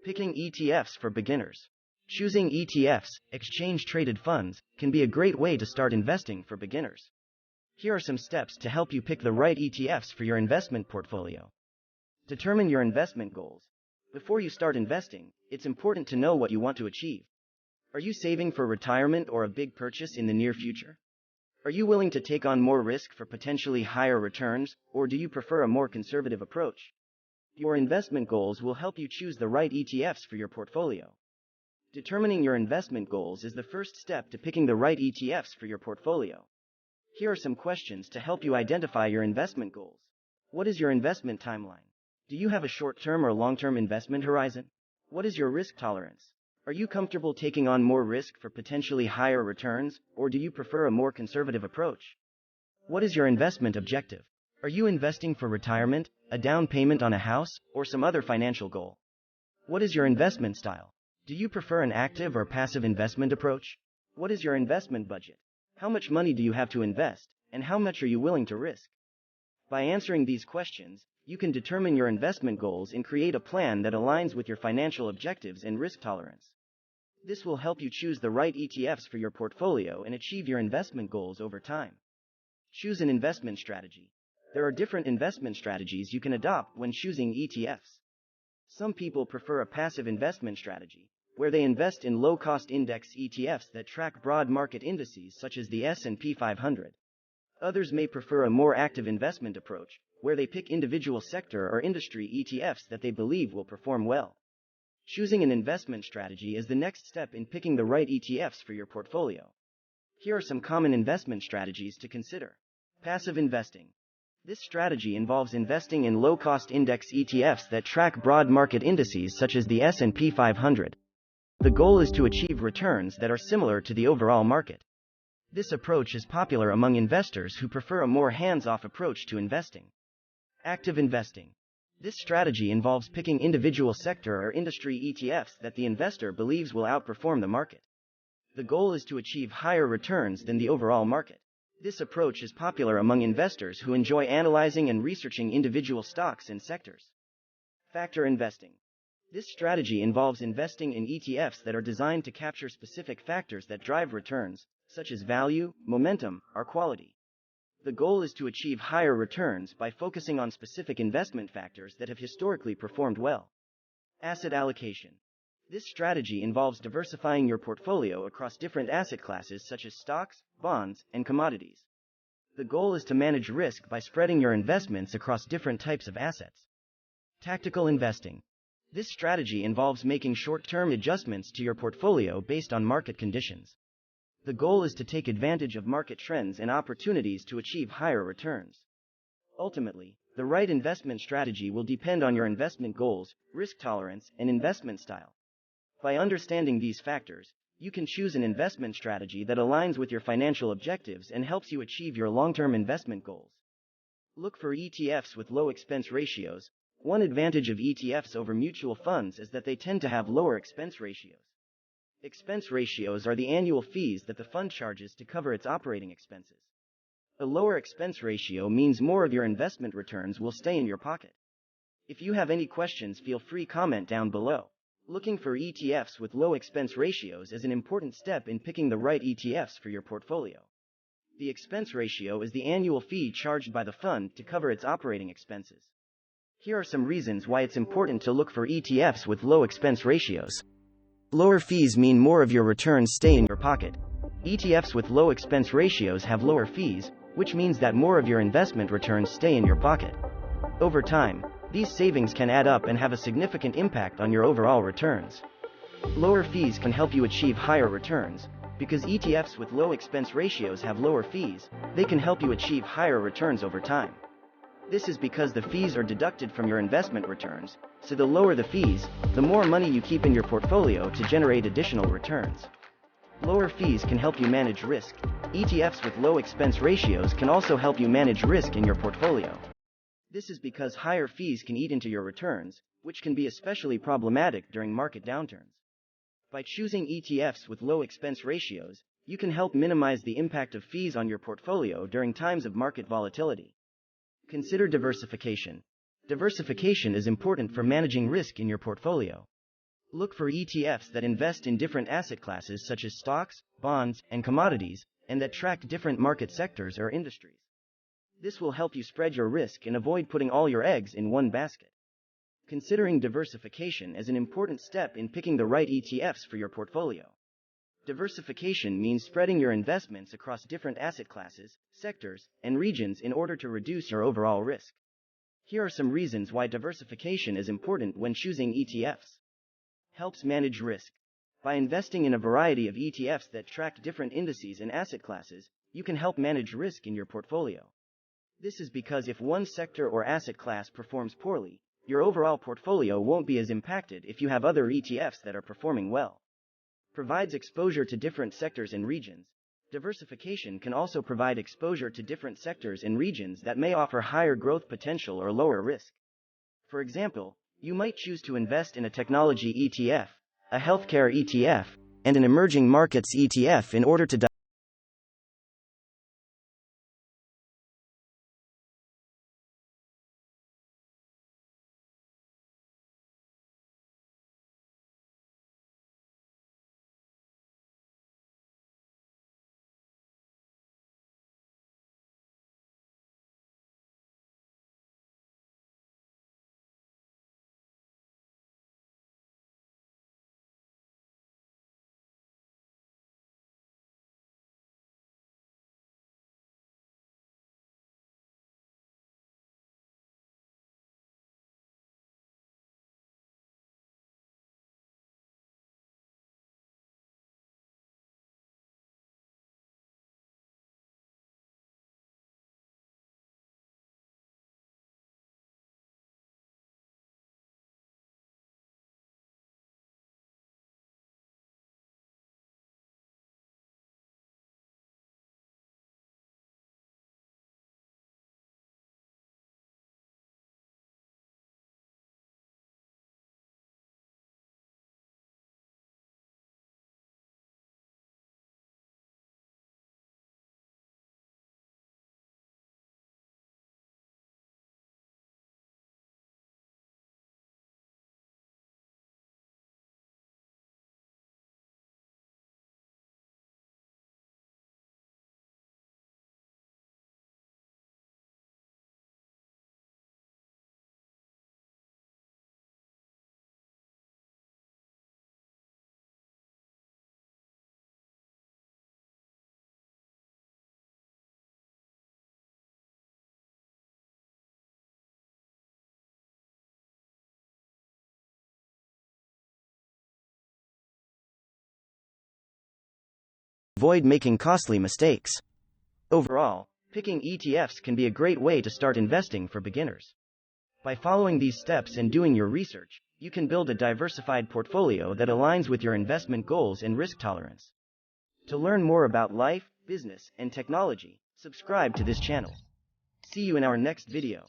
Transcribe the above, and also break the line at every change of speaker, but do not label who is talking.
Picking ETFs for beginners. Choosing ETFs, exchange-traded funds, can be a great way to start investing for beginners. Here are some steps to help you pick the right ETFs for your investment portfolio. Determine your investment goals. Before you start investing, it's important to know what you want to achieve. Are you saving for retirement or a big purchase in the near future? Are you willing to take on more risk for potentially higher returns, or do you prefer a more conservative approach? Your investment goals will help you choose the right ETFs for your portfolio. Determining your investment goals is the first step to picking the right ETFs for your portfolio. Here are some questions to help you identify your investment goals. What is your investment timeline? Do you have a short-term or long-term investment horizon? What is your risk tolerance? Are you comfortable taking on more risk for potentially higher returns, or do you prefer a more conservative approach? What is your investment objective? Are you investing for retirement, a down payment on a house, or some other financial goal? What is your investment style? Do you prefer an active or passive investment approach? What is your investment budget? How much money do you have to invest, and how much are you willing to risk? By answering these questions, you can determine your investment goals and create a plan that aligns with your financial objectives and risk tolerance. This will help you choose the right ETFs for your portfolio and achieve your investment goals over time. Choose an investment strategy. There are different investment strategies you can adopt when choosing ETFs. Some people prefer a passive investment strategy, where they invest in low-cost index ETFs that track broad market indices such as the S&P 500. Others may prefer a more active investment approach, where they pick individual sector or industry ETFs that they believe will perform well. Choosing an investment strategy is the next step in picking the right ETFs for your portfolio. Here are some common investment strategies to consider. Passive investing. This strategy involves investing in low-cost index ETFs that track broad market indices such as the S&P 500. The goal is to achieve returns that are similar to the overall market. This approach is popular among investors who prefer a more hands-off approach to investing. Active investing. This strategy involves picking individual sector or industry ETFs that the investor believes will outperform the market. The goal is to achieve higher returns than the overall market. This approach is popular among investors who enjoy analyzing and researching individual stocks and sectors. Factor investing. This strategy involves investing in ETFs that are designed to capture specific factors that drive returns, such as value, momentum, or quality. The goal is to achieve higher returns by focusing on specific investment factors that have historically performed well. Asset allocation. This strategy involves diversifying your portfolio across different asset classes such as stocks, bonds, and commodities. The goal is to manage risk by spreading your investments across different types of assets. Tactical investing. This strategy involves making short-term adjustments to your portfolio based on market conditions. The goal is to take advantage of market trends and opportunities to achieve higher returns. Ultimately, the right investment strategy will depend on your investment goals, risk tolerance, and investment style. By understanding these factors, you can choose an investment strategy that aligns with your financial objectives and helps you achieve your long-term investment goals. Look for ETFs with low expense ratios. One advantage of ETFs over mutual funds is that they tend to have lower expense ratios. Expense ratios are the annual fees that the fund charges to cover its operating expenses. A lower expense ratio means more of your investment returns will stay in your pocket. If you have any questions, feel free to comment down below. Looking for ETFs with low expense ratios is an important step in picking the right ETFs for your portfolio. The expense ratio is the annual fee charged by the fund to cover its operating expenses. Here are some reasons why it's important to look for ETFs with low expense ratios. Lower fees mean more of your returns stay in your pocket. ETFs with low expense ratios have lower fees, which means that more of your investment returns stay in your pocket. Over time, these savings can add up and have a significant impact on your overall returns. Lower fees can help you achieve higher returns. Because ETFs with low expense ratios have lower fees, they can help you achieve higher returns over time. This is because the fees are deducted from your investment returns, so the lower the fees, the more money you keep in your portfolio to generate additional returns. Lower fees can help you manage risk. ETFs with low expense ratios can also help you manage risk in your portfolio. This is because higher fees can eat into your returns, which can be especially problematic during market downturns. By choosing ETFs with low expense ratios, you can help minimize the impact of fees on your portfolio during times of market volatility. Consider diversification. Diversification is important for managing risk in your portfolio. Look for ETFs that invest in different asset classes such as stocks, bonds, and commodities, and that track different market sectors or industries. This will help you spread your risk and avoid putting all your eggs in one basket. Considering diversification as an important step in picking the right ETFs for your portfolio. Diversification means spreading your investments across different asset classes, sectors, and regions in order to reduce your overall risk. Here are some reasons why diversification is important when choosing ETFs. Helps manage risk. By investing in a variety of ETFs that track different indices and asset classes, you can help manage risk in your portfolio. This is because if one sector or asset class performs poorly, your overall portfolio won't be as impacted if you have other ETFs that are performing well. Provides exposure to different sectors and regions. Diversification can also provide exposure to different sectors and regions that may offer higher growth potential or lower risk. For example, you might choose to invest in a technology ETF, a healthcare ETF, and an emerging markets ETF in order to avoid making costly mistakes. Overall, picking ETFs can be a great way to start investing for beginners. By following these steps and doing your research, you can build a diversified portfolio that aligns with your investment goals and risk tolerance. To learn more about life, business, and technology, subscribe to this channel. See you in our next video.